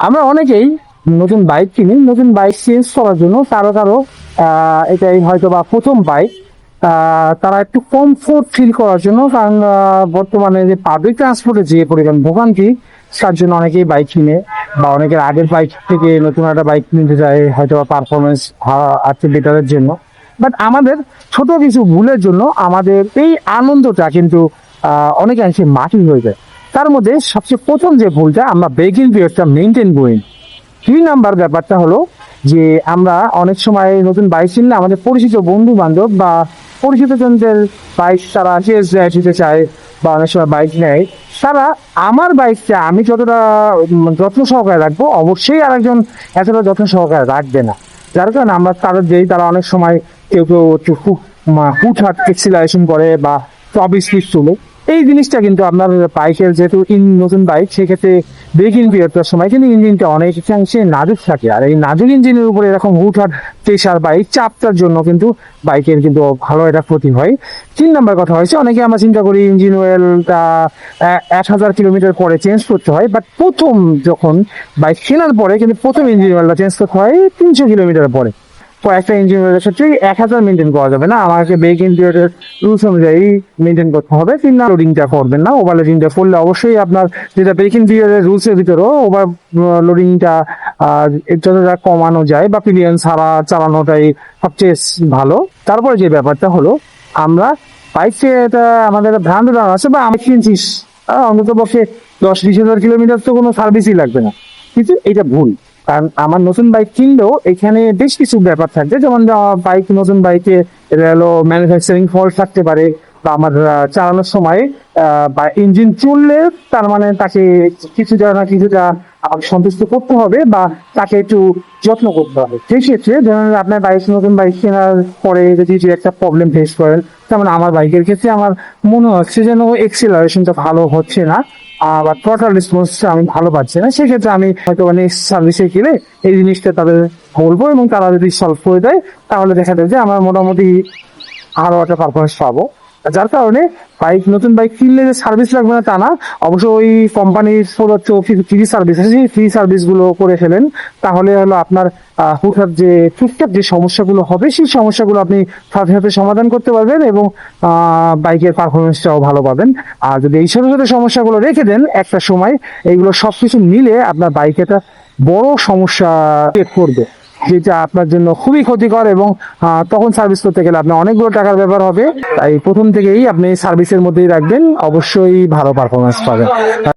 আমরা অনেকেই নতুন বাইক কিনি, নতুন বাইক চেঞ্জ করার জন্য কারো কারো এটাই হয়তো বা প্রথম বাইক। তারা একটু কমফোর্ট ফিল করার জন্য, কারণ বর্তমানে যে পাবলিক ট্রান্সপোর্টে যে পরিমাণ ভোগান্তি, তার জন্য অনেকেই বাইক কিনে বা অনেকের আগের বাইক থেকে নতুন একটা বাইক কিনতে যায় হয়তো বা পারফরমেন্স আছে বেটারের জন্য। বাট আমাদের ছোট কিছু ভুলের জন্য আমাদের এই আনন্দটা কিন্তু অনেকাংশে মাটি হয়ে যায়। তার মধ্যে সবচেয়ে প্রথম যে ভুলটা, আমরা ব্রেকিং পিরিয়ডটা মেনটেন করি। 3 নাম্বার ব্যাপারটা হলো যে আমরা অনেক সময় নতুন বাইক কিনলে আমাদের পরিচিত বন্ধু বান্ধব বা পরিচিত জনদের বাইক তারা টেস্ট ড্রাইভ দিতে চায় বা অনেক সময় বাইক নেয়। তারা আমার বাইকটা আমি যতটা যত্ন সহকারে রাখবো, অবশ্যই আরেকজন এতটা যত্ন সহকারে রাখবে না। যার কারণে আমরা তাদের যেই তারা অনেক সময় কেউ কেউ একটু হুটহাট এক্সিলারেশন করে বা টপ স্পিড চলে। এই জিনিসটা কিন্তু আপনার বাইকের যেহেতু নতুন বাইক, সেক্ষেত্রে ব্রেকিং পিরিয়ডটার সময় কিন্তু ইঞ্জিনটা অনেকাংশে নাজুক থাকে, আর এই নাজুক ইঞ্জিনের উপরে এরকম হুটহাট প্রেশার বা এই চাপটার জন্য কিন্তু বাইকের কিন্তু ভালো একটা ক্ষতি হয়। 3 নাম্বার কথা হয়েছে, অনেকে আমরা চিন্তা করি ইঞ্জিন অয়েলটা 1000 কিলোমিটার পরে চেঞ্জ করতে হয়, বাট প্রথম যখন বাইক কেনার পরে কিন্তু প্রথম ইঞ্জিন অয়েলটা চেঞ্জ করতে হয় 300 কিলোমিটার পরে। কয়েকটা ইঞ্জিন অয়েলের ক্ষেত্রে 1000 মেনটেন করা যাবে না, আমাকে ব্রেকিং পিরিয়ডের রুলস অনুযায়ী মেনটেন করতে হবে। লোডিংটা করবেন না, ওভার লোডিংটা করলে অবশ্যই আপনার যেটা ব্রেকিং পিরিয়ডের রুলসের ভিতরেও ওভার লোডিংটা যতটা কমানো যায় বা পিলিয়ন ছাড়া চালানোটাই সবচেয়ে ভালো। তারপরে যে ব্যাপারটা হলো, আমরা বাইকে এটা আমাদের ভ্রান্ত ধারণা আছে বা আমি কিনছিস অন্তত পক্ষে 10-20 হাজার কিলোমিটার তো কোনো সার্ভিসই লাগবে না, কিন্তু এটা ভুল। কারণ আমার নতুন বাইক কিনলেও এখানে বেশ কিছু ব্যাপার থাকবে, যেমন বাইক নতুন বাইকে এটা হলো ম্যানুফ্যাকচারিং ফল্ট থাকতে পারে, বা আমার চালানোর সময় বা ইঞ্জিন চললে তার মানে তাকে কিছুটা না কিছুটা আমাকে সন্তুষ্ট করতে হবে বা তাকে একটু যত্ন করতে হবে। সেই ক্ষেত্রে যেমন আপনার বাইক নতুন বাইক কেনার পরে যদি যে একটা প্রবলেম ফেস করেন, যেমন আমার বাইকের ক্ষেত্রে আমার মনে হচ্ছে যেন এক্সিলারেশনটা ভালো হচ্ছে না বা টোটাল রেসপন্সটা আমি ভালো পাচ্ছি না, সেক্ষেত্রে আমি হয়তো মানে সার্ভিসে গেলে এই জিনিসটা তাদের বলবো, এবং তারা যদি সলভ করে দেয় তাহলে দেখা যায় যে আমার মোটামুটি আরো একটা পারফরমেন্স পাবো। যার কারণে বাইক নতুন বাইক কিনলে যে সার্ভিস লাগবে না তা না, অবশ্য ওই কোম্পানির প্রদত্ত ফ্রি সার্ভিস আছে, সেই ফ্রি সার্ভিস গুলো করে ফেলেন। তাহলে হলো আপনার হুটহাট যে টুকটাক যে সমস্যাগুলো হবে, সেই সমস্যাগুলো আপনি সাথে সাথে সমাধান করতে পারবেন এবং বাইকের পারফরমেন্সটাও ভালো পাবেন। আর যদি এই ছোট ছোট সমস্যাগুলো রেখে দেন একটা সময়, এইগুলো সবকিছু মিলে আপনার বাইকে একটা বড় সমস্যা করবে, যেটা আপনার জন্য খুবই ক্ষতিকর, এবং তখন সার্ভিস করতে গেলে আপনার অনেকগুলো টাকার ব্যাপার হবে। তাই প্রথম থেকেই আপনি সার্ভিসের মধ্যেই রাখবেন, অবশ্যই ভালো পারফরমেন্স পাবেন।